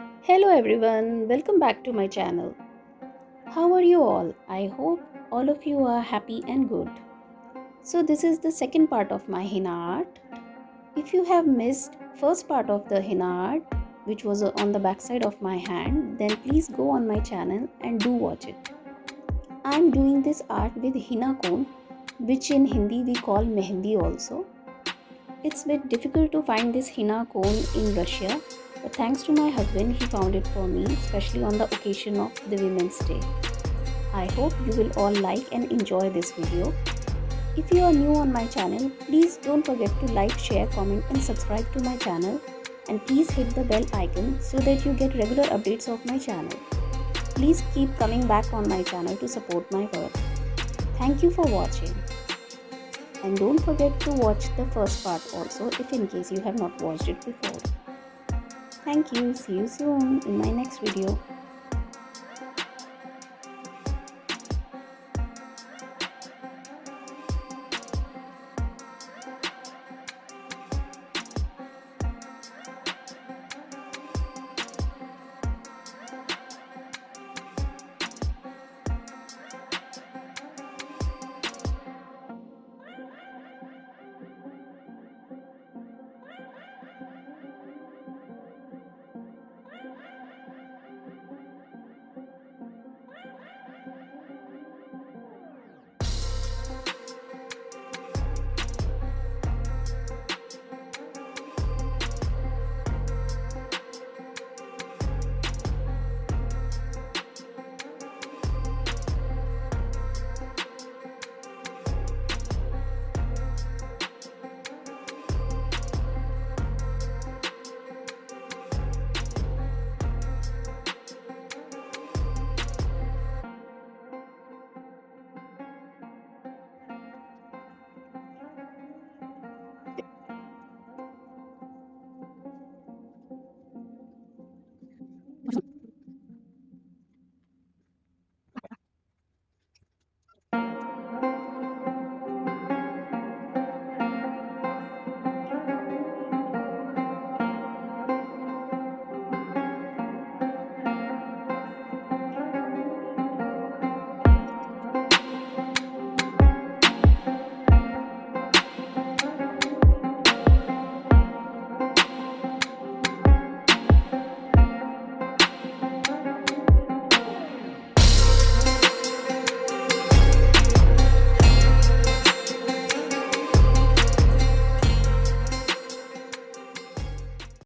Hello everyone, welcome back to my channel. How are you all? I hope all of you are happy and good. So this is the second part of my henna art. If you have missed first part of the henna art, which was on the back side of my hand, then please go on my channel and do watch it. I am doing this art with henna cone, which in Hindi we call mehendi also. It's a bit difficult to find this henna cone in Russia, but thanks to my husband, he found it for me, especially on the occasion of the Women's Day. I hope you will all like and enjoy this video. If you are new on my channel, please don't forget to like, share, comment and subscribe to my channel. And please hit the bell icon so that you get regular updates of my channel. Please keep coming back on my channel to support my work. Thank you for watching. And don't forget to watch the first part also if in case you have not watched it before. Thank you. See you soon in my next video.